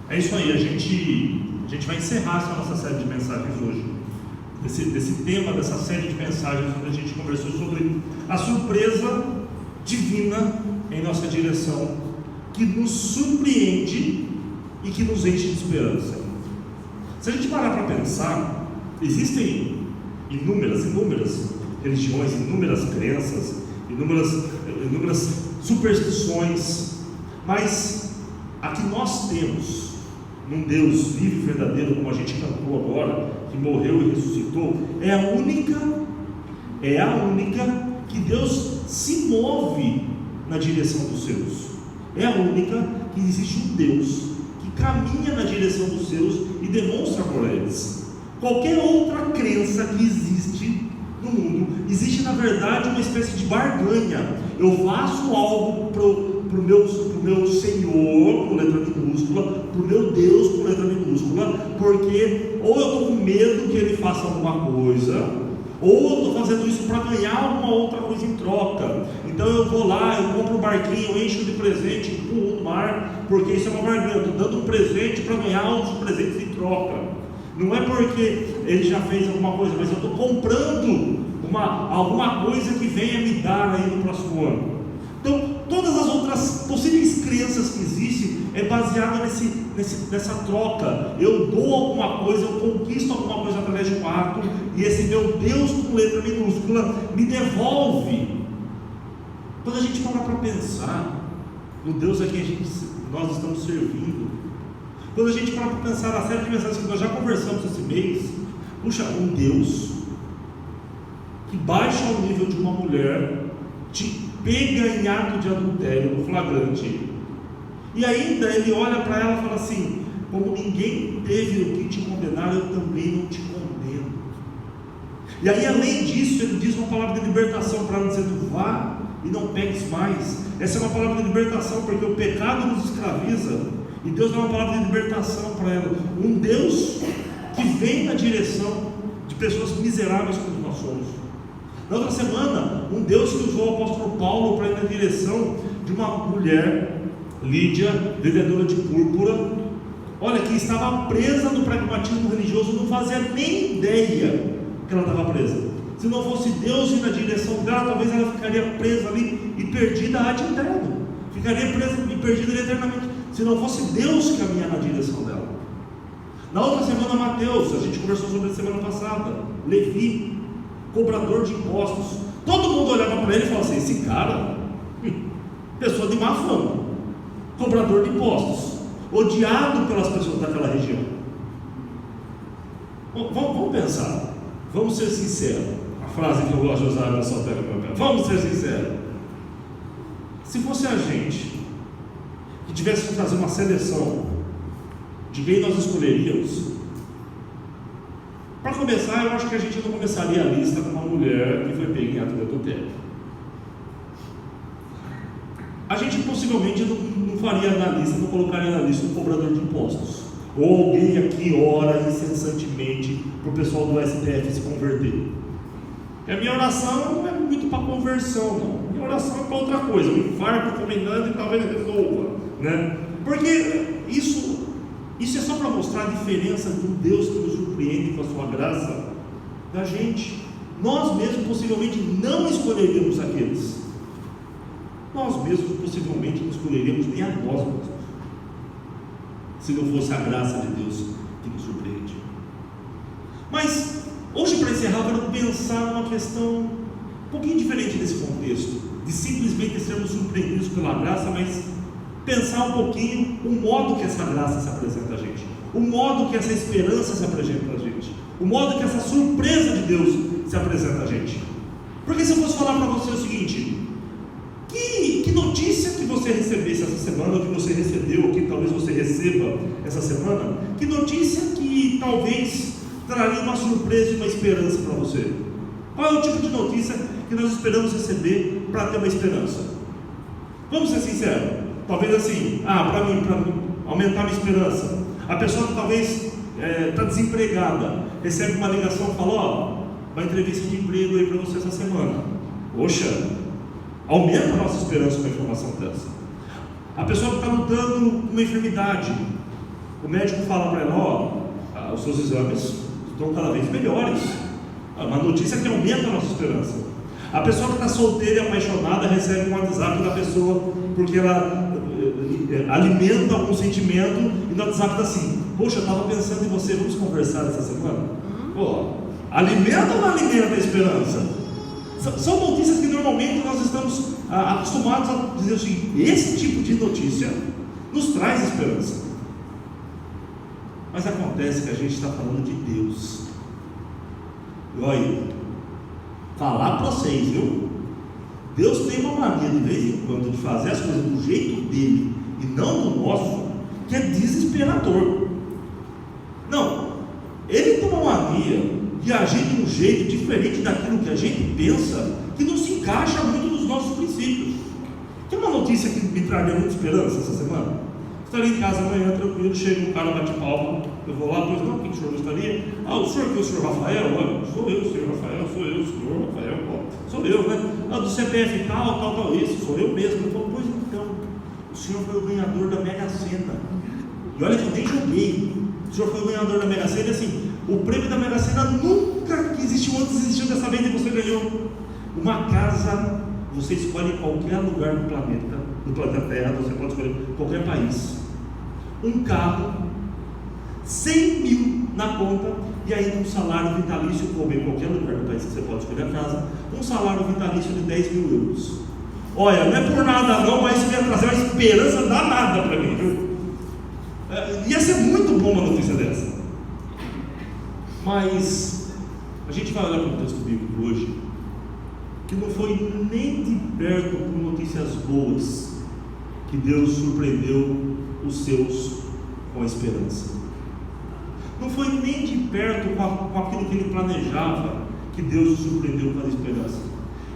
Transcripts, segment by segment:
É isso aí, a gente vai encerrar essa nossa série de mensagens hoje. Desse tema, dessa série de mensagens, onde a gente conversou sobre a surpresa divina em nossa direção, que nos surpreende e que nos enche de esperança. Se a gente parar para pensar, existem inúmeras religiões, inúmeras crenças, inúmeras superstições, mas a que nós temos num Deus vivo e verdadeiro, como a gente cantou agora, que morreu e ressuscitou, é a única que Deus se move na direção dos seus. É a única que existe um Deus que caminha na direção dos seus e demonstra por eles. Qualquer outra crença que existe no mundo, existe na verdade uma espécie de barganha. Eu faço algo pro meu Senhor, com letra minúscula, pro meu Deus, com letra minúscula, porque ou eu estou com medo que ele faça alguma coisa, ou eu estou fazendo isso para ganhar alguma outra coisa em troca. Então eu vou lá, eu compro um barquinho, eu encho de presente, empurro no mar, porque isso é uma barganha. Eu estou dando um presente para ganhar outros presentes em troca. Não é porque ele já fez alguma coisa, mas eu estou comprando alguma coisa que venha me dar aí no próximo ano. Então, todas as outras possíveis crenças que existem é baseada nessa troca. Eu dou alguma coisa, eu conquisto alguma coisa através de um ato, e esse meu Deus com letra minúscula me devolve. Quando a gente para pensar no Deus a quem nós estamos servindo, quando a gente para pensar na série de mensagens que nós já conversamos esse mês, puxa, um Deus que baixa ao nível de uma mulher, te pega em ato de adultério, no flagrante, e ainda ele olha para ela e fala assim: como ninguém teve o que te condenar, eu também não te condeno. E aí, além disso, ele diz uma palavra de libertação para ela, dizendo: vá e não peques mais. Essa é uma palavra de libertação, porque o pecado nos escraviza, e Deus dá uma palavra de libertação para ela. Um Deus que vem na direção de pessoas miseráveis como nós somos. Na outra semana, um Deus que usou o apóstolo Paulo para ir na direção de uma mulher, Lídia, vendedora de púrpura, olha, que estava presa no pragmatismo religioso, não fazia nem ideia que ela estava presa. Se não fosse Deus ir na direção dela, talvez ela ficaria presa ali e perdida ad eterno, ficaria presa e perdida eternamente, se não fosse Deus caminhar na direção dela. Na outra semana, Mateus, a gente conversou sobre a semana passada, Levi, cobrador de impostos. Todo mundo olhava para ele e falava assim: esse cara, pessoa de má fama, cobrador de impostos, odiado pelas pessoas daquela região. Vamos pensar, vamos ser sinceros. A frase que eu gosto de usar na sua tela, vamos ser sinceros. Se fosse a gente que tivesse que fazer uma seleção de quem nós escolheríamos, para começar, eu acho que a gente não começaria a lista com uma mulher que foi pega em ato de adultério. A gente possivelmente não faria na lista, não colocaria na lista um cobrador de impostos, ou alguém aqui ora incessantemente para o pessoal do STF se converter. E a minha oração não é muito para conversão, não. Minha oração é para outra coisa, um infarto combinando e talvez resolva, né? Porque isso é só para mostrar a diferença de um Deus que nos surpreende com a sua graça da gente. Nós mesmos possivelmente não escolheríamos aqueles. Nós mesmos possivelmente não escolheríamos nem a nós mesmos, se não fosse a graça de Deus que nos surpreende. Mas hoje, para encerrar, eu quero pensar numa questão um pouquinho diferente desse contexto, de simplesmente sermos surpreendidos pela graça, mas pensar um pouquinho o modo que essa graça se apresenta a gente, o modo que essa esperança se apresenta a gente, o modo que essa surpresa de Deus se apresenta a gente. Porque se eu fosse falar para você o seguinte: que notícia que você recebesse essa semana, ou que você recebeu, ou que talvez você receba essa semana, que notícia que talvez traria uma surpresa e uma esperança para você? Qual é o tipo de notícia que nós esperamos receber para ter uma esperança? Vamos ser sinceros. Talvez assim, para mim, aumentar minha esperança. A pessoa que talvez está desempregada, recebe uma ligação e fala: uma entrevista de emprego aí para você essa semana. Poxa, aumenta a nossa esperança com uma informação dessa. A pessoa que está lutando com uma enfermidade, O médico fala para ela: os seus exames estão cada vez melhores. Uma notícia que aumenta a nossa esperança. A pessoa que está solteira e apaixonada recebe um WhatsApp da pessoa porque ela alimenta algum sentimento, e no WhatsApp está assim: poxa, eu estava pensando em você, vamos conversar essa semana? Alimenta ou não alimenta a esperança? São notícias que normalmente nós estamos acostumados a dizer assim: esse tipo de notícia nos traz esperança. Mas acontece que a gente está falando de Deus. E olha, falar para vocês, viu? Deus tem uma mania de vez em quando de fazer as coisas do jeito dele e não do nosso, que é desesperador. Não, ele tem uma mania de agir de um jeito diferente daquilo que a gente pensa, que não se encaixa muito nos nossos princípios. Tem uma notícia que me traria muita esperança essa semana. Estarei em casa amanhã tranquilo, chega um cara, bate palma, eu vou lá, pois não, quem que o senhor gostaria? O senhor aqui, o senhor Rafael? Olha, sou eu, senhor Rafael, sou eu, senhor Rafael, sou eu, né? Do CPF tal, isso, sou eu mesmo. Então, pois então, o senhor foi o ganhador da Mega Sena. E olha que eu nem joguei. O senhor foi o ganhador da Mega Sena, e assim, o prêmio da Mega Sena nunca existiu antes, existiu dessa vez, e você ganhou uma casa. Você escolhe qualquer lugar do planeta Terra, você pode escolher qualquer país. Um carro, 100 mil na conta, e ainda um salário vitalício, como em qualquer lugar do país que você pode escolher a casa, um salário vitalício de 10 mil euros. Olha, não é por nada não, mas isso ia trazer uma esperança danada para mim, viu? Ia ser muito bom uma notícia dessa. Mas a gente vai olhar para o texto bíblico hoje, que não foi nem de perto com notícias boas que Deus surpreendeu os seus com a esperança. Não foi nem de perto com aquilo que ele planejava que Deus o surpreendeu com a esperança.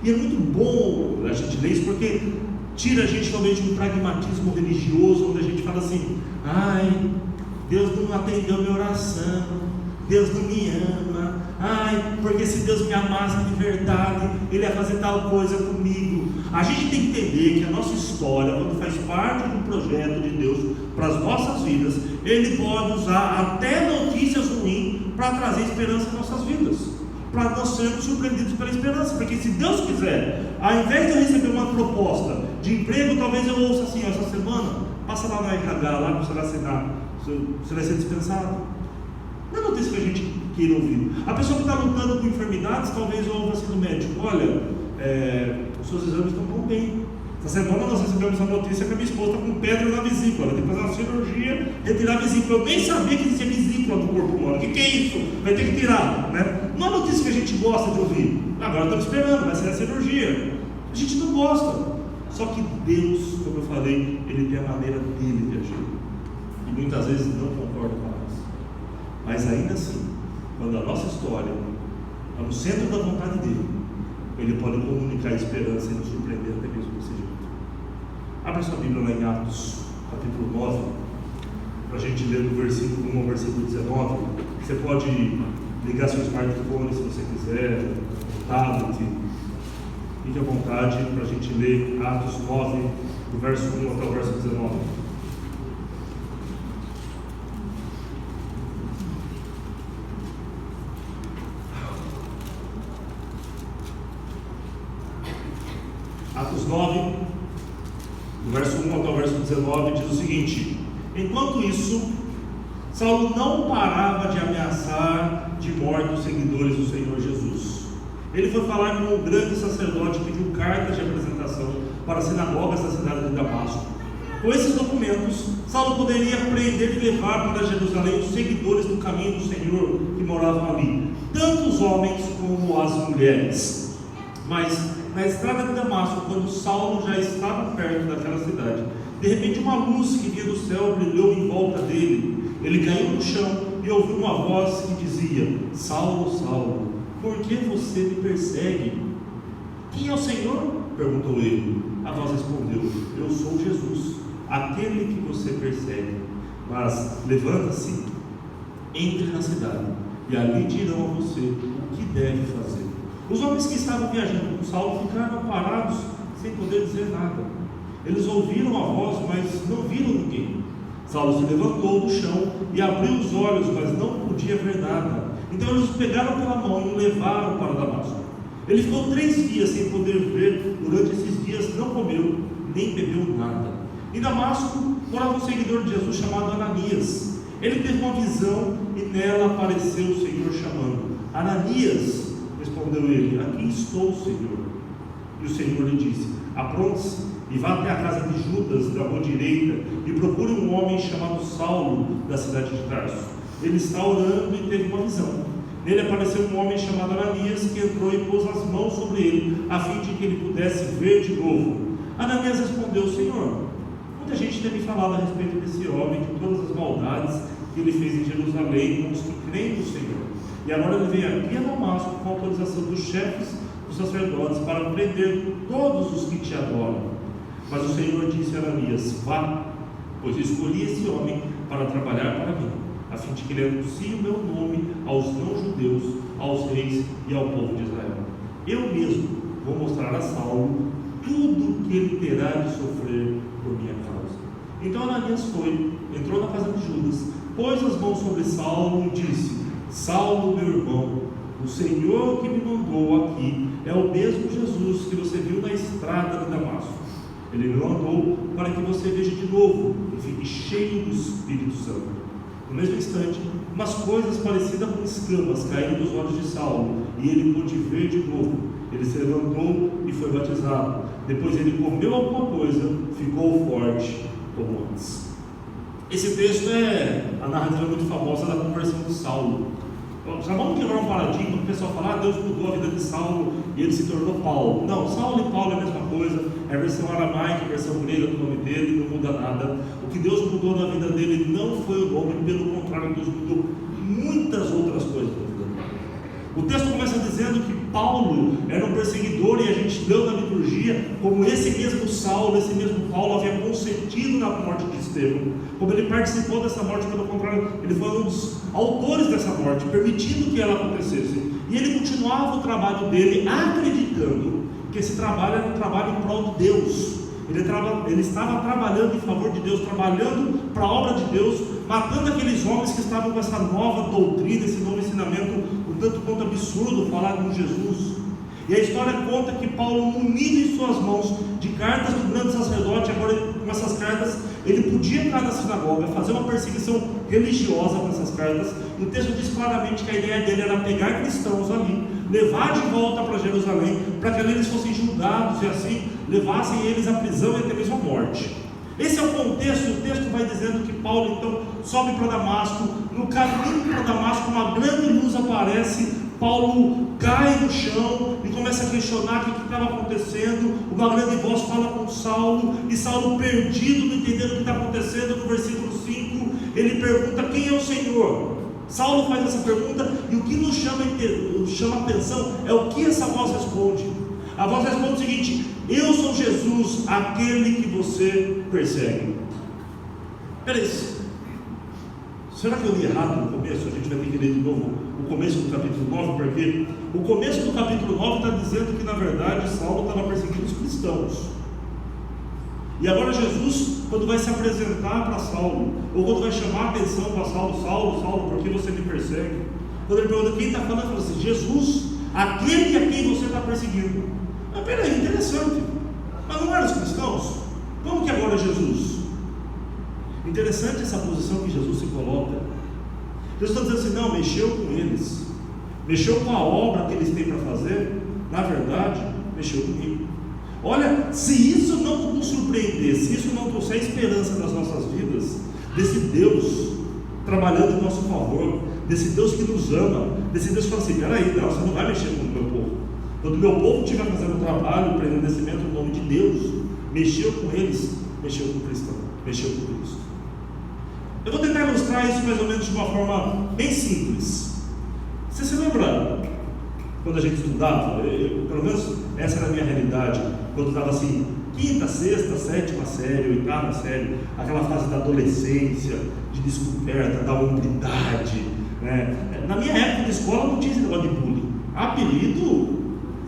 E é muito bom a gente ler isso, porque tira a gente talvez de um pragmatismo religioso, onde a gente fala assim: ai, Deus não atendeu minha oração, Deus não me ama, ai, porque se Deus me amasse de verdade, Ele ia fazer tal coisa comigo. A gente tem que entender que a nossa história, quando faz parte do projeto de Deus para as nossas vidas, Ele pode usar até notícias ruins para trazer esperança às nossas vidas, para nós sermos surpreendidos pela esperança. Porque se Deus quiser, ao invés de eu receber uma proposta de emprego, talvez eu ouça assim: essa semana, passa lá na RH, lá que você vai ser dispensado. Não é notícia que a gente queira ouvir. A pessoa que está lutando com enfermidades, talvez ouva assim do médico: olha, os seus exames estão tão bem. Essa semana nós recebemos a notícia que a minha esposa está com pedra na vesícula, ela tem que fazer uma cirurgia, retirar a vesícula. Eu nem sabia que existia vesícula no corpo humano. O que é isso? Vai ter que tirar, né? Não é notícia que a gente gosta de ouvir. Agora estamos esperando, vai ser a cirurgia. A gente não gosta. Só que Deus, como eu falei, Ele tem a maneira dele de agir, e muitas vezes não concorda com nós. Mas ainda assim, quando a nossa história está no centro da vontade dele, Ele pode comunicar esperança e nos surpreender até mesmo desse jeito. Abra sua Bíblia lá em Atos, capítulo 9, para a gente ler do versículo 1 ao versículo 19. Você pode ligar seu smartphone se você quiser, tablet, fique à vontade para a gente ler Atos 9, do verso 1 até o verso 19. Atos 9, do verso 1 até o verso 19, diz o seguinte: enquanto isso, Saulo não parava de ameaçar de morte os seguidores do Senhor Jesus. Ele foi falar com o grande sacerdote e pediu cartas de apresentação para as sinagogas da cidade de Damasco. Com esses documentos, Saulo poderia prender e levar para Jerusalém os seguidores do caminho do Senhor que moravam ali, tanto os homens como as mulheres. Mas na estrada de Damasco, quando Saulo já estava perto daquela cidade, de repente uma luz que vinha do céu brilhou em volta dele. Ele caiu no chão e ouviu uma voz que dizia: Saulo, Saulo, por que você me persegue? Quem é o Senhor? Perguntou ele. A voz respondeu: eu sou Jesus, aquele que você persegue. Mas levanta-se, entre na cidade, e ali dirão a você o que deve fazer. Os homens que estavam viajando com Saulo ficaram parados sem poder dizer nada. Eles ouviram a voz, mas não viram ninguém. Saulo se levantou do chão e abriu os olhos, mas não podia ver nada. Então eles o pegaram pela mão e o levaram para Damasco. Ele ficou 3 dias sem poder ver. Durante esses dias não comeu, nem bebeu nada. Em Damasco morava um seguidor de Jesus chamado Ananias. Ele teve uma visão e nela apareceu o Senhor chamando: Ananias. Respondeu ele: aqui estou, Senhor. E o Senhor lhe disse: apronte-se e vá até a casa de Judas, da rua direita, e procure um homem chamado Saulo, da cidade de Tarso. Ele está orando e teve uma visão. Nele apareceu um homem chamado Ananias, que entrou e pôs as mãos sobre ele, a fim de que ele pudesse ver de novo. Ananias respondeu: Senhor, muita gente tem me falado a respeito desse homem, de todas as maldades que ele fez em Jerusalém, com os que creem no Senhor. E agora ele vem aqui a Damasco com a autorização dos chefes dos sacerdotes para prender todos os que te adoram. Mas o Senhor disse a Ananias: vá, pois escolhi esse homem para trabalhar para mim, a fim de que ele anuncie o meu nome aos não-judeus, aos reis e ao povo de Israel. Eu mesmo vou mostrar a Saulo tudo o que ele terá de sofrer por minha causa. Então Ananias foi, entrou na casa de Judas, pôs as mãos sobre Saulo e disse: Saulo, meu irmão, o Senhor que me mandou aqui é o mesmo Jesus que você viu na estrada de Damasco. Ele me mandou para que você veja de novo e fique cheio do Espírito Santo. No mesmo instante, umas coisas parecidas com escamas caíram dos olhos de Saulo, e ele pôde ver de novo. Ele se levantou e foi batizado. Depois ele comeu alguma coisa, ficou forte como antes. Esse texto é a narrativa muito famosa da conversão de Saulo. Já vamos quebrar um paradigma, o pessoal fala: Deus mudou a vida de Saulo e ele se tornou Paulo. Não, Saulo e Paulo é a mesma coisa, é a versão aramaica, a versão grega do nome dele, não muda nada. O que Deus mudou na vida dele não foi o nome, pelo contrário, Deus mudou muitas outras coisas na vida dele. O texto começa dizendo que Paulo era um perseguidor, e a gente leu na liturgia como esse mesmo Saulo, esse mesmo Paulo havia consentido na morte de Estevão. Como ele participou dessa morte, pelo contrário, ele foi um dos autores dessa morte, permitindo que ela acontecesse. E ele continuava o trabalho dele, acreditando que esse trabalho era um trabalho em prol de Deus. Ele estava trabalhando em favor de Deus, trabalhando para a obra de Deus, matando aqueles homens que estavam com essa nova doutrina, esse novo ensinamento, um tanto quanto absurdo, falar com Jesus. E a história conta que Paulo, munido em suas mãos de cartas do grande sacerdote, agora com essas cartas, ele podia entrar na sinagoga, fazer uma perseguição religiosa com essas cartas. E o texto diz claramente que a ideia dele era pegar cristãos ali, levar de volta para Jerusalém, para que ali eles fossem julgados e assim levassem eles à prisão e até mesmo à morte. Esse é o contexto. O texto vai dizendo que Paulo então sobe para Damasco. No caminho para Damasco, uma grande luz aparece. Paulo cai no chão e começa a questionar o que estava acontecendo. Uma grande voz fala com Saulo, e Saulo, perdido, não entendendo o que está acontecendo, no versículo 5, ele pergunta: quem é o Senhor? Saulo faz essa pergunta, e o que nos chama a atenção é o que essa voz responde. A voz responde o seguinte: eu sou Jesus, aquele que você persegue. Peraí, será que eu li errado no começo? A gente vai ter que ler de novo o começo do capítulo 9, porque o começo do capítulo 9 está dizendo que na verdade Saulo estava perseguindo os cristãos. E agora Jesus, quando vai se apresentar para Saulo, ou quando vai chamar a atenção para Saulo: Saulo, por que você me persegue? Quando ele pergunta quem está falando, ele fala assim: Jesus, aquele a quem você está perseguindo. Mas peraí, interessante, mas não eram os cristãos? Como que agora é Jesus? Interessante essa posição que Jesus se coloca. Jesus está dizendo assim: não, mexeu com eles, mexeu com a obra que eles têm para fazer, na verdade, mexeu comigo. Olha, se isso não nos surpreender, se isso não trouxer esperança nas nossas vidas, desse Deus trabalhando em nosso favor, desse Deus que nos ama, desse Deus que fala assim: peraí, não, você não vai mexer com o meu povo. Quando o meu povo estiver fazendo trabalho para engrandecimento no nome de Deus, mexeu com eles, mexeu com o cristão, mexeu com Cristo. Eu vou tentar ilustrar isso mais ou menos de uma forma bem simples. Você se lembra quando a gente estudava? Pelo menos essa era a minha realidade. Quando estava assim, 5ª, 6ª, 7ª série, 8ª série, aquela fase da adolescência, de descoberta, da hombridade, né? Na minha época de escola não tinha esse negócio de bullying. Apelido,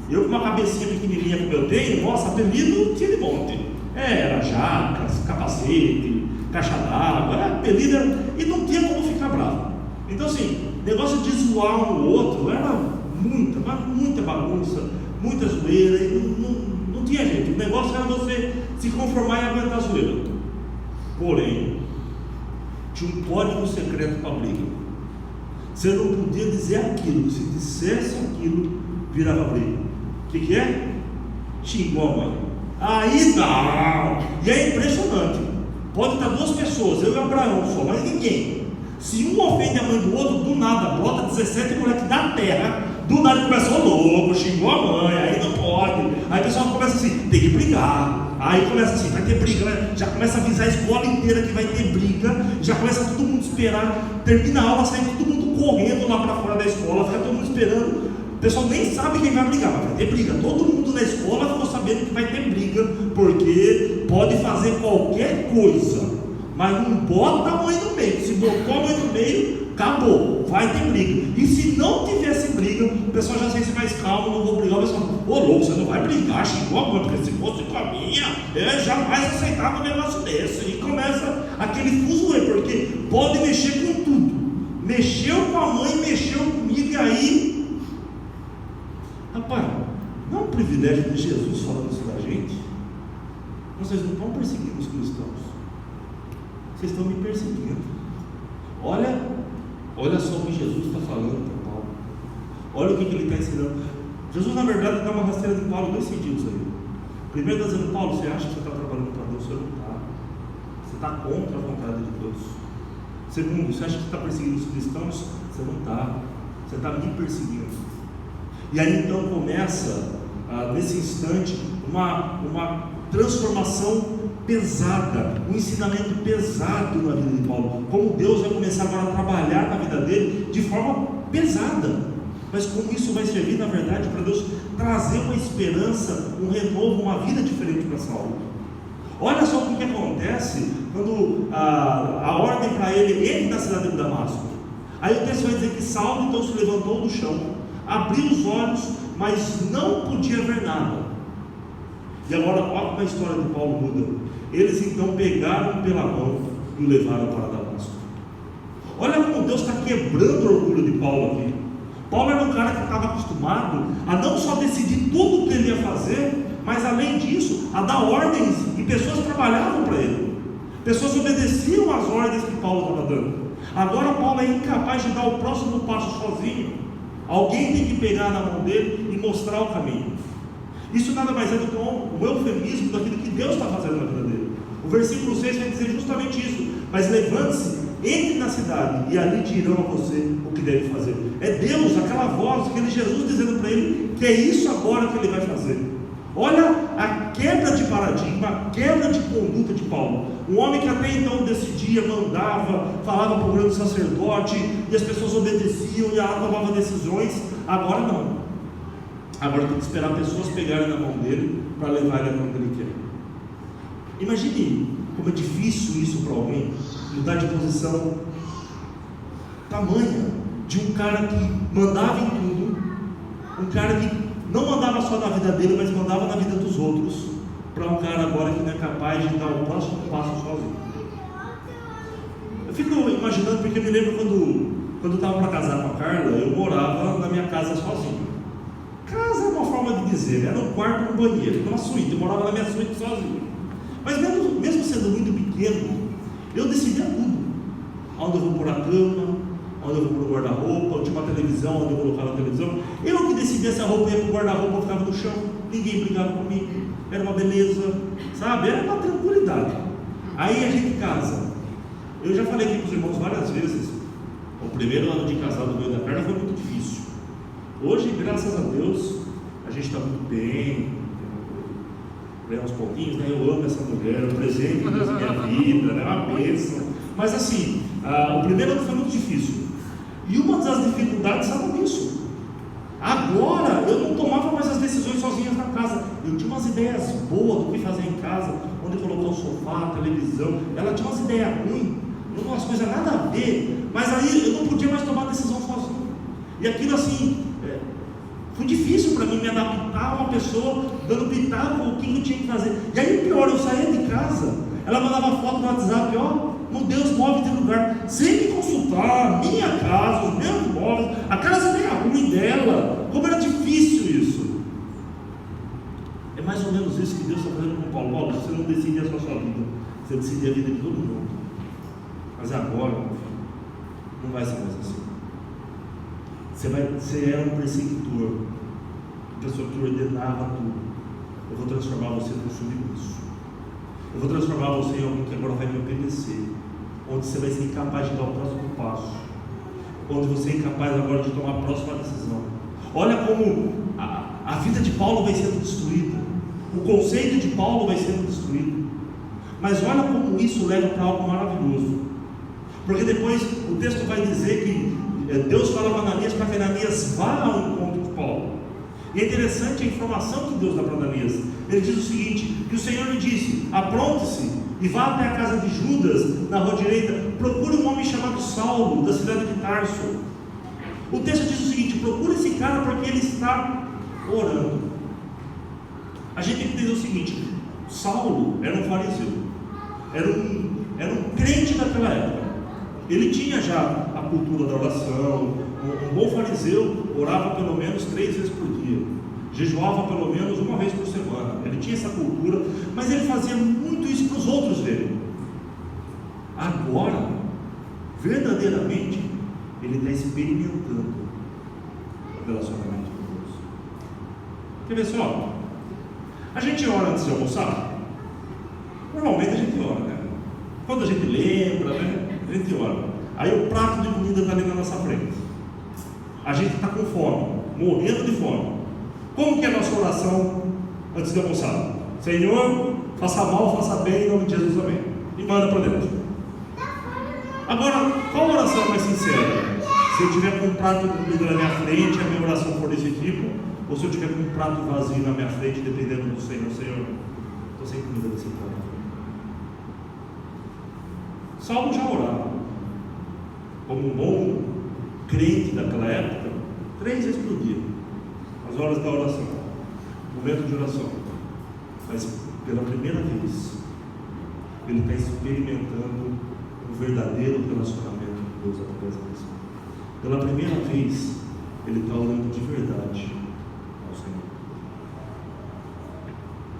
eu com uma cabecinha pequenininha como eu tenho, nossa, apelido tinha de monte. Era jacas, capacete, caixa d'água, apelido, e não tinha como ficar bravo. Então assim, negócio de zoar um outro era muita bagunça, muita zoeira, e não tinha jeito. O negócio era você se conformar e aguentar a zoeira. Porém, tinha um código secreto para a briga. Você não podia dizer aquilo, se dissesse aquilo, virava briga. O que é? Xingou a mãe. Aí não! E é impressionante. Pode estar duas pessoas, eu e o Abraão só, mas ninguém. Se um ofende a mãe do outro, do nada, brota 17 moleques da terra, do nada começa o louco, xingou a mãe, aí não pode. Aí o pessoal começa assim, tem que brigar. Aí começa assim, vai ter briga, né? Já começa a avisar a escola inteira que vai ter briga, já começa todo mundo esperar, termina a aula, sai todo mundo correndo lá para fora da escola, fica todo mundo esperando. O pessoal nem sabe quem vai brigar, mas vai ter briga. Todo mundo na escola ficou sabendo que vai ter briga, porque pode fazer qualquer coisa, mas não bota a mãe no meio. Se botou a mãe no meio, acabou, vai ter briga. E se não tivesse briga, o pessoal já sente mais calmo, não vou brigar. O pessoal, ô louco, você não vai brigar, xingou a mãe, porque se fosse com a minha, eu jamais aceitava um negócio desse. E começa aquele fuzuê, porque pode mexer com tudo. Mexeu com a mãe, mexeu comigo, e aí, rapaz, não é um privilégio de Jesus falando isso da gente? Vocês não estão perseguindo os cristãos, vocês estão me perseguindo. Olha só o que Jesus está falando para Paulo. Olha o que ele está ensinando. Jesus, na verdade, dá uma rasteira de Paulo dois sentidos aí. Primeiro, está dizendo: Paulo, você acha que você está trabalhando para Deus? Você não está. Você está contra a vontade de Deus. Segundo, você acha que você está perseguindo os cristãos? Você não está. Você está me perseguindo. E aí então começa, nesse instante, uma transformação pesada, um ensinamento pesado na vida de Paulo. Como Deus vai começar agora a trabalhar na vida dele de forma pesada. Mas como isso vai servir, na verdade, para Deus trazer uma esperança, um renovo, uma vida diferente para Saulo. Olha só o que acontece quando a ordem para ele entre na cidade de Damasco. Aí o texto vai dizer que Saulo então se levantou do chão, abriu os olhos, mas não podia ver nada. E agora, olha como a história de Paulo muda. Eles então pegaram pela mão e o levaram para Damasco. Olha como Deus está quebrando o orgulho de Paulo aqui. Paulo era um cara que estava acostumado a não só decidir tudo o que ele ia fazer, mas além disso, a dar ordens, e pessoas trabalhavam para ele. Pessoas obedeciam às ordens que Paulo estava dando. Agora Paulo é incapaz de dar o próximo passo sozinho. Alguém tem que pegar na mão dele e mostrar o caminho. Isso nada mais é do que um eufemismo daquilo que Deus está fazendo na vida dele. O versículo 6 vai dizer justamente isso: mas levante-se, entre na cidade, e ali dirão a você o que deve fazer. É Deus, aquela voz, aquele Jesus dizendo para ele que é isso agora que ele vai fazer. Olha a quebra de paradigma, a quebra de conduta de Paulo. Um homem que até então decidia, mandava, falava para o grande sacerdote, e as pessoas obedeciam e ela tomava decisões. Agora não. Agora tem que esperar pessoas pegarem na mão dele para levar ele aonde ele quer. Imagine como é difícil isso para alguém, mudar de posição tamanha, de um cara que mandava em tudo, um cara que não mandava só na vida dele, mas mandava na vida dos outros, para um cara agora que não é capaz de dar o próximo passo sozinho. Eu fico imaginando, porque eu me lembro quando eu estava para casar com a Carla, eu morava na minha casa sozinho. Casa é uma forma de dizer, era um quarto e um banheiro, uma suíte, eu morava na minha suíte sozinho. Mas mesmo sendo muito pequeno, eu decidia tudo. Onde eu vou pôr a cama, onde eu vou pôr o guarda-roupa, eu tinha uma televisão, onde eu colocava a televisão. Eu que decidia se a roupa ia para o guarda-roupa ou ficava no chão. Ninguém brigava comigo, era uma beleza, sabe? Era uma tranquilidade. Aí a gente casa. Eu já falei aqui com os irmãos várias vezes, o primeiro ano de casado do meu da Carla foi muito difícil. Hoje, graças a Deus, a gente está muito bem, ganhar uns pontinhos, né? Eu amo essa mulher, o presente da minha vida, né? Uma bênção. Mas assim, o primeiro ano foi muito difícil. E uma das dificuldades estava nisso. Agora, eu não tomava mais as decisões sozinhas na casa. Eu tinha umas ideias boas do que fazer em casa, onde colocar o sofá, a televisão. Ela tinha umas ideias ruins, umas coisas nada a ver. Mas aí eu não podia mais tomar decisão sozinho. E aquilo assim, foi difícil para mim me adaptar a uma pessoa dando pitaco o que eu tinha que fazer. E aí pior, eu saía de casa, Ela mandava foto no WhatsApp, ó, meu Deus, move de lugar, sem me consultar, minha casa, os meus móveis, a casa meia ruim dela. Como era difícil isso. É mais ou menos isso que Deus está fazendo com Paulo. Paulo, você não decide a sua vida, você decide a vida de todo mundo. Mas agora, meu filho, não vai ser mais assim. Você era um perseguidor, uma pessoa que ordenava tudo. Eu vou transformar você num submisso. Eu vou transformar você em alguém que agora vai me obedecer, onde você vai ser incapaz de dar o próximo passo, onde você é incapaz agora de tomar a próxima decisão. Olha como a vida de Paulo vai sendo destruída, o conceito de Paulo vai sendo destruído. Mas olha como isso leva para algo maravilhoso, porque depois o texto vai dizer que Deus fala para Ananias para que Ananias vá ao encontro de Paulo. E é interessante a informação que Deus dá para Ananias. Ele diz o seguinte, que o Senhor lhe disse: apronte-se e vá até a casa de Judas, na rua direita, procure um homem chamado Saulo, da cidade de Tarso. O texto diz o seguinte: procure esse cara porque ele está orando. A gente tem que entender o seguinte: Saulo era um fariseu, era um crente daquela época. Ele tinha já a cultura da oração. Um bom fariseu orava pelo menos 3 vezes por dia, jejuava pelo menos 1 vez por semana. Ele tinha essa cultura, mas ele fazia muito isso para os outros verem. Agora, verdadeiramente, ele está experimentando o relacionamento com Deus. Quer ver só? A gente ora antes de almoçar? Normalmente a gente ora, né? Quando a gente lembra, né? A gente ora. Aí o prato de comida está ali na nossa frente. A gente está com fome, morrendo de fome. Como que é a nossa oração antes de almoçar? Senhor, faça mal, faça bem, em nome de Jesus, amém. E manda para dentro. Agora, qual oração é mais sincera? Se eu tiver com um prato de comida na minha frente, a minha oração for desse tipo, ou se eu tiver com um prato vazio na minha frente, dependendo do Senhor, estou sem comida desse prato. Saulo já orava, como um bom crente daquela época, 3 vezes por dia, as horas da oração, momento de oração. Mas pela primeira vez, ele está experimentando um verdadeiro relacionamento com Deus através da oração. Pela primeira vez, ele está orando de verdade ao Senhor.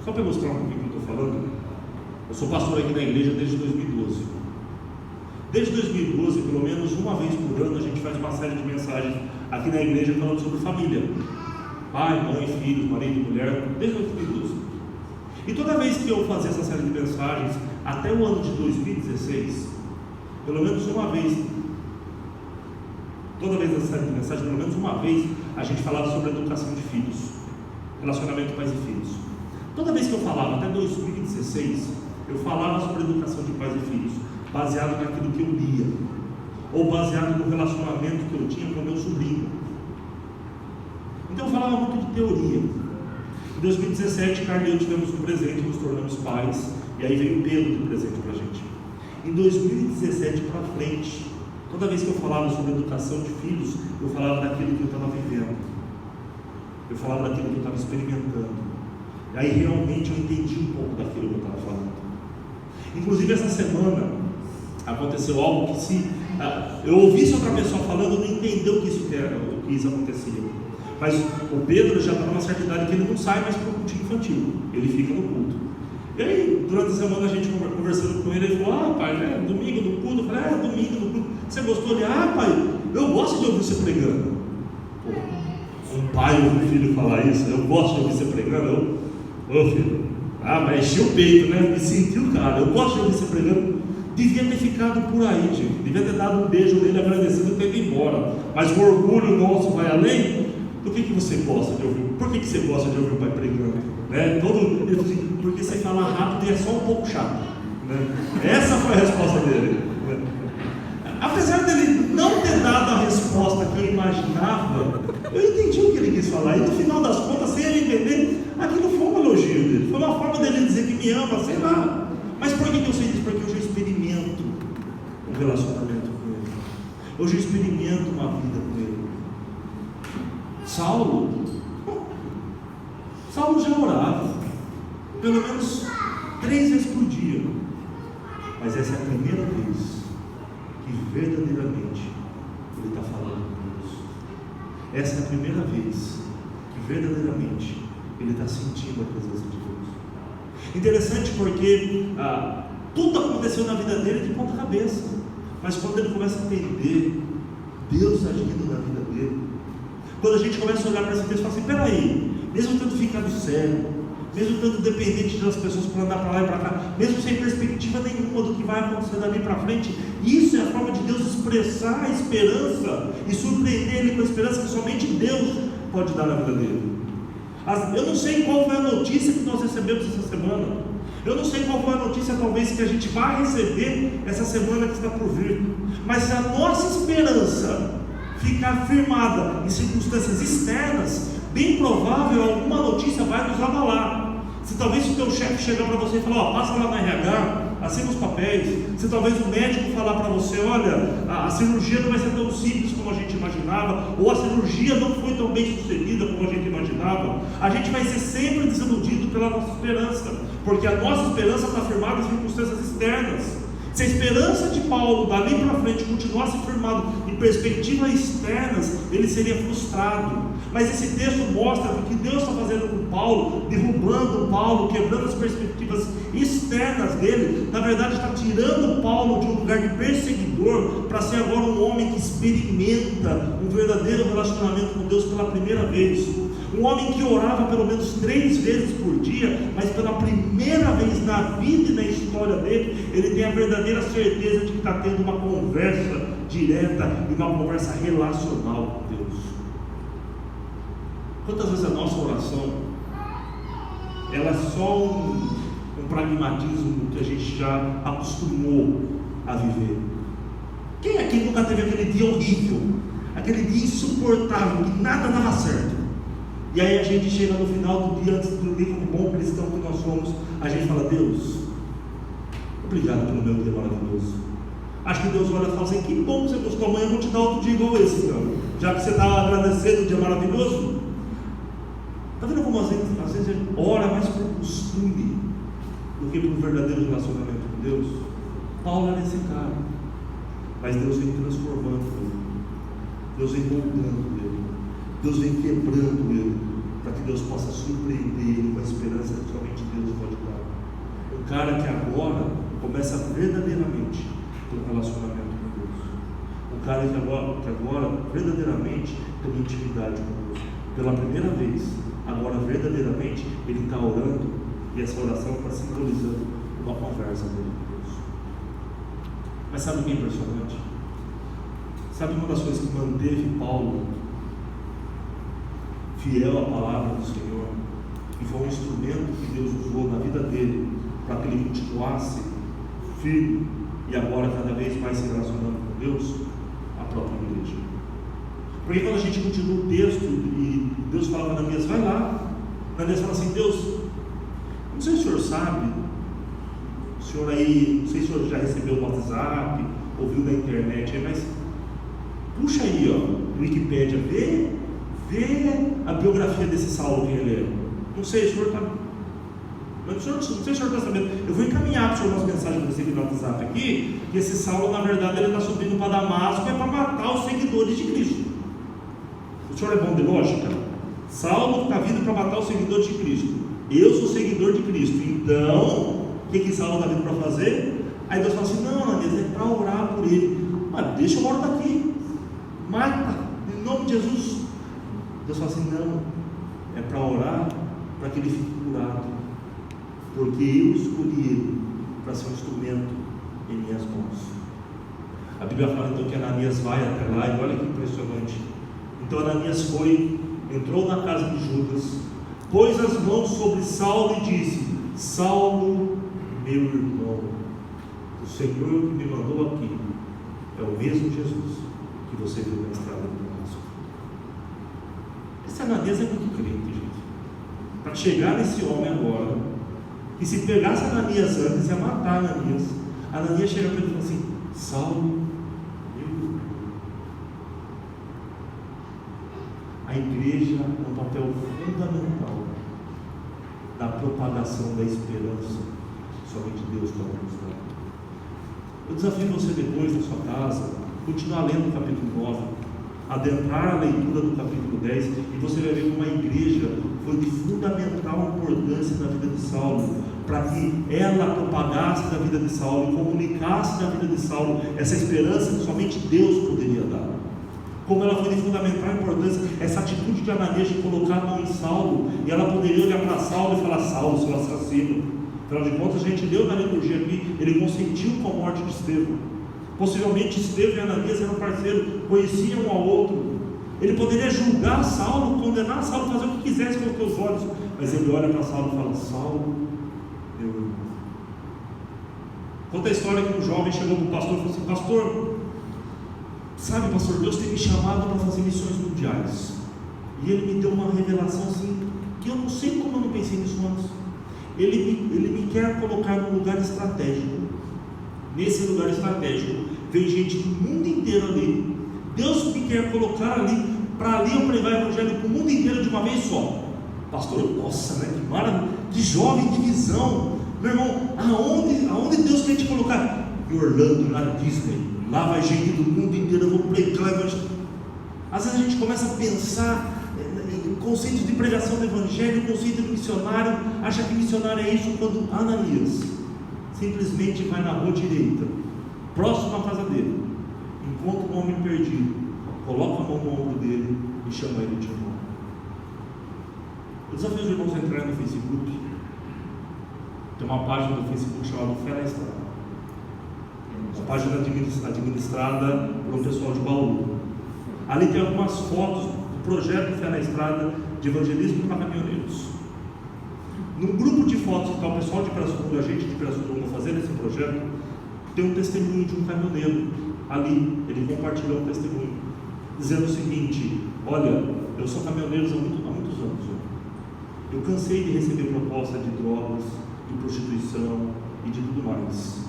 Só para mostrar um pouquinho o que eu estou falando, eu sou pastor aqui na igreja desde 2012. Desde 2012, pelo menos 1 vez por ano, a gente faz uma série de mensagens aqui na igreja falando sobre família. Pai, mãe, filhos, marido e mulher, desde 2012. E toda vez que eu fazia essa série de mensagens, até o ano de 2016, pelo menos 1 vez, toda vez nessa série de mensagens, pelo menos 1 vez, a gente falava sobre educação de filhos, relacionamento pais e filhos. Toda vez que eu falava, até 2016, eu falava sobre educação de pais e filhos, baseado naquilo que eu lia, ou baseado no relacionamento que eu tinha com o meu sobrinho. Então eu falava muito de teoria. Em 2017, Carla e eu tivemos um presente, nos tornamos pais, e aí veio o Pedro de presente para a gente. Em 2017 para frente, toda vez que eu falava sobre educação de filhos, eu falava daquilo que eu estava vivendo, eu falava daquilo que eu estava experimentando, e aí realmente eu entendi um pouco daquilo que eu estava falando. Inclusive essa semana aconteceu algo que, se eu ouvisse outra pessoa falando, eu não entendeu o que isso acontecia. Mas o Pedro já está numa certa idade que ele não sai mais para o culto infantil, ele fica no culto. E aí, durante a semana, a gente conversando com ele, ele falou: pai, né, domingo no culto. Eu falei: domingo no culto. Você gostou? Ele: pai, eu gosto de ouvir você pregando. Pô, um pai ou um filho falar isso, eu gosto de ouvir você pregando. Ô filho, mas enchi o peito, né? Me senti o cara, eu gosto de ouvir você pregando. Devia ter ficado por aí, gente. Devia ter dado um beijo nele, agradecido e ter ido embora. Mas o orgulho nosso vai além. Por que você gosta de ouvir? Por que você gosta de ouvir o pai pregando? Né? Porque você fala rápido e é só um pouco chato. Né? Essa foi a resposta dele. Né? Apesar dele não ter dado a resposta que eu imaginava, eu entendi o que ele quis falar. E no final das contas, sem ele entender, aquilo foi um elogio dele. Foi uma forma dele dizer que me ama, sei lá. Mas por que eu sei disso? Porque eu já experimento um relacionamento com ele. Eu já experimento uma vida com ele. Saulo já orava pelo menos 3 vezes por dia. Mas essa é a primeira vez que verdadeiramente ele está falando com Deus. Essa é a primeira vez que verdadeiramente ele está sentindo a presença de Deus. Interessante porque tudo aconteceu na vida dele de ponta cabeça, mas quando ele começa a entender Deus agindo na vida dele, quando a gente começa a olhar para esse texto e fala assim, peraí, mesmo tendo ficado cego, mesmo tendo dependente das pessoas para andar para lá e para cá, mesmo sem perspectiva nenhuma do que vai acontecer dali para frente, isso é a forma de Deus expressar a esperança e surpreender ele com a esperança que somente Deus pode dar na vida dele. Eu não sei qual foi a notícia que nós recebemos essa semana, eu não sei qual foi a notícia talvez que a gente vai receber essa semana que está por vir, mas se a nossa esperança ficar firmada em circunstâncias externas, bem provável alguma notícia vai nos abalar. Se talvez o teu chefe chegar para você e falar, passa lá na RH, assina os papéis. Se talvez o médico falar para você, olha, a cirurgia não vai ser tão simples como a gente imaginava, ou a cirurgia não foi tão bem sucedida como a gente imaginava, a gente vai ser sempre desiludido pela nossa esperança, porque a nossa esperança está firmada em circunstâncias externas. Se a esperança de Paulo dali para frente continuasse firmado em perspectivas externas, ele seria frustrado. Mas esse texto mostra o que Deus está fazendo com Paulo, derrubando Paulo, quebrando as perspectivas externas dele. Na verdade está tirando Paulo de um lugar de perseguidor para ser agora um homem que experimenta um verdadeiro relacionamento com Deus pela primeira vez. Um homem que orava pelo menos 3 vezes por dia, mas pela primeira vez na vida e na história dele, ele tem a verdadeira certeza de que está tendo uma conversa direta e uma conversa relacional com Deus. Quantas vezes a nossa oração ela é só um pragmatismo que a gente já acostumou a viver? Quem aqui nunca teve aquele dia horrível, aquele dia insuportável, que nada dava certo? E aí a gente chega no final do dia, antes de dormir, como bom cristão que nós somos, a gente fala, Deus, obrigado pelo meu dia maravilhoso. Acho que Deus olha e fala assim, que bom que você gostou, amanhã eu vou te dar outro dia igual esse, então. Já que você está agradecendo o dia maravilhoso. Está vendo como às vezes a gente ora mais por costume do que por um verdadeiro relacionamento com Deus? Paulo era esse cara, mas Deus vem transformando ele, Deus vem moldando ele, Deus vem quebrando ele, para que Deus possa surpreender ele com a esperança que somente Deus pode dar. Um cara que agora começa verdadeiramente ter um relacionamento com Deus. Um cara que agora verdadeiramente tem uma intimidade com Deus. Pela primeira vez, agora verdadeiramente, ele está orando, e essa oração está simbolizando uma conversa dele com Deus. Mas sabe o que é impressionante? Sabe uma das coisas que manteve Paulo fiel à palavra do Senhor, e foi um instrumento que Deus usou na vida dele, para que ele continuasse firme, e agora cada vez mais se relacionando com Deus? A própria igreja. Porque quando a gente continua o texto, e Deus fala para Ananias, vai lá, Ananias fala assim, Deus, não sei se o senhor sabe, o senhor aí, não sei se o senhor já recebeu no WhatsApp, ouviu na internet, mas puxa aí, no Wikipédia, vê a biografia desse Saulo, quem ele é. Não sei, o senhor está... Não sei se o senhor está sabendo. Eu vou encaminhar para o senhor umas mensagens que eu recebi no WhatsApp aqui, que esse Saulo, na verdade, ele está subindo para Damasco, é para matar os seguidores de Cristo. O senhor é bom de lógica? Saulo está vindo para matar os seguidores de Cristo. Eu sou seguidor de Cristo. Então, o que Saulo está vindo para fazer? Aí Deus fala assim, não, Ananias, é para orar por ele. Mas deixa eu orar daqui. Mata, em nome de Jesus. Deus fala assim, não, é para orar, para que ele fique curado, porque eu escolhi ele para ser um instrumento em minhas mãos. A Bíblia fala então que Ananias vai até lá, e olha que impressionante. Então Ananias foi, entrou na casa de Judas, pôs as mãos sobre Saulo e disse, Saulo, meu irmão, o Senhor que me mandou aqui é o mesmo Jesus que você viu na estrada de Damasco. Esse Ananias é muito crente, gente, para chegar nesse homem agora, e se pegasse Ananias antes, ia matar Ananias. Ananias chega para ele e fala assim, Saulo, meu irmão. A igreja é um papel fundamental na propagação da esperança que somente Deus pode nos dar. Eu desafio você depois na sua casa, continuar lendo o capítulo 9, adentrar a leitura do capítulo 10, e você vai ver como a igreja foi de fundamental importância na vida de Saulo, para que ela propagasse da vida de Saulo e comunicasse da vida de Saulo essa esperança que somente Deus poderia dar. Como ela foi de fundamental importância, essa atitude de Ananias de colocar a mão em Saulo, e ela poderia olhar para Saulo e falar: Saulo, seu assassino. Afinal de contas, a gente leu na liturgia aqui, ele consentiu com a morte de Estevão. Possivelmente Estevão e Ananias eram parceiros, conheciam um ao outro. Ele poderia julgar Saulo, condenar Saulo, fazer o que quisesse com os seus olhos, mas ele olha para Saulo e fala: Saulo, meu irmão. Conta a história que um jovem chegou para o pastor e falou assim: pastor, sabe, pastor, Deus tem me chamado para fazer missões mundiais. E ele me deu uma revelação assim, que eu não sei como eu não pensei nisso antes. Ele me quer colocar num lugar estratégico. Nesse lugar estratégico vem gente do mundo inteiro ali. Deus me quer colocar ali, para ali eu pregar o evangelho para o mundo inteiro de uma vez só. Pastor, nossa, né? Que maravilha, que jovem de visão. Meu irmão, aonde Deus quer te colocar? Em Orlando, na Disney. Lá vai gente do mundo inteiro, eu vou pregar o evangelho. Às vezes a gente começa a pensar conceito de pregação do evangelho, conceito de missionário, acha que missionário é isso, quando Ananias simplesmente vai na rua direita, próximo à casa dele, encontra um homem perdido, coloca a mão no ombro dele e chama ele de irmão. Eu desafio os irmãos a entrarem no Facebook. Tem uma página do Facebook chamada Fé na Estrada, uma página administrada por um pessoal de Bauru. Ali tem algumas fotos do projeto Fé na Estrada de evangelismo para caminhoneiros. No grupo de fotos que está o pessoal de Pirassununga, a gente de Pirassununga fazendo esse projeto, tem um testemunho de um caminhoneiro ali. Ele compartilhou um testemunho dizendo o seguinte: olha, eu sou caminhoneiro há muitos anos. Eu cansei de receber proposta de drogas, de prostituição e de tudo mais.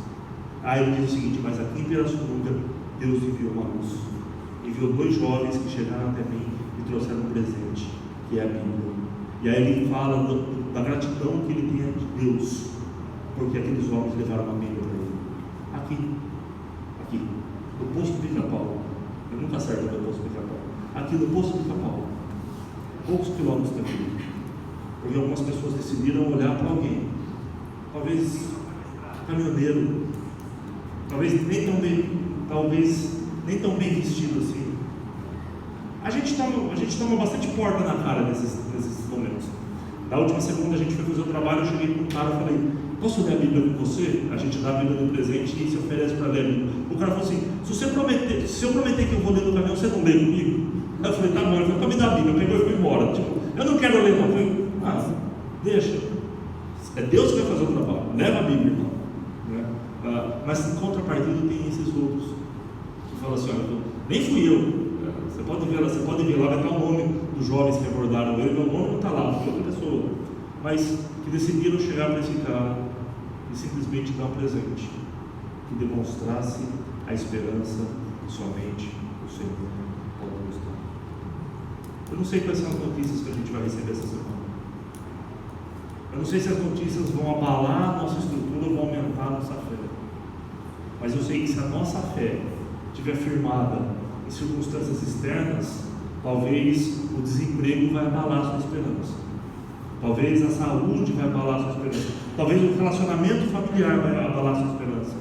Aí ele diz o seguinte: mas aqui em Pirassununga Deus enviou uma luz, enviou 2 jovens que chegaram até mim e trouxeram um presente, que é a Bíblia. E aí ele fala da gratidão que ele tem de Deus, porque aqueles homens levaram uma Bíblia para ele. Aqui, no posto Pica-Pau. Eu nunca acerto no posto Pica-Pau. Aqui no posto Pica-Pau, poucos quilômetros daqui, porque algumas pessoas decidiram olhar para alguém, talvez caminhoneiro, talvez nem tão bem vestido assim. A gente toma bastante porta na cara nesses momentos. Na última segunda a gente foi fazer o trabalho, eu cheguei para um cara e falei: posso ler a Bíblia com você? A gente dá a Bíblia no presente e se oferece para ler a Bíblia. O cara falou assim: se eu prometer que eu vou ler no caminhão, você não lê comigo? Aí eu falei: tá bom. Ele falou: então me dá a Bíblia. Pegou e foi embora. Tipo, eu não quero ler não. Eu falei: deixa. É Deus que vai fazer o trabalho. Leva a Bíblia, irmão. Mas em contrapartida tem esses outros que falam assim: olha, nem fui eu. Você pode ver lá, vai estar o nome dos jovens que abordaram ele. Meu nome não está lá, foi outra pessoa. Mas que decidiram chegar para esse cara e simplesmente dar um presente que demonstrasse a esperança que somente o Senhor pode nos dar. Eu não sei quais são as notícias que a gente vai receber essa semana. Eu não sei se as notícias vão abalar a nossa estrutura ou vão aumentar a nossa fé. Mas eu sei que se a nossa fé estiver firmada em circunstâncias externas, talvez o desemprego vai abalar a sua esperança. Talvez a saúde vai abalar a sua esperança. Talvez o relacionamento familiar vai abalar a sua esperança.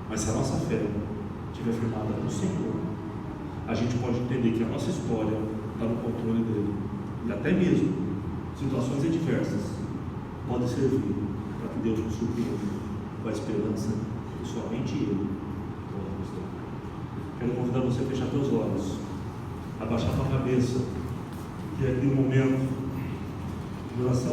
Mas se a nossa fé estiver firmada no Senhor, a gente pode entender que a nossa história está no controle dele. E até mesmo situações adversas podem servir para que Deus nos surpreenda com a esperança que somente Ele pode nos dar. Quero convidar você a fechar teus olhos, abaixar tua cabeça, e aqui um momento de oração.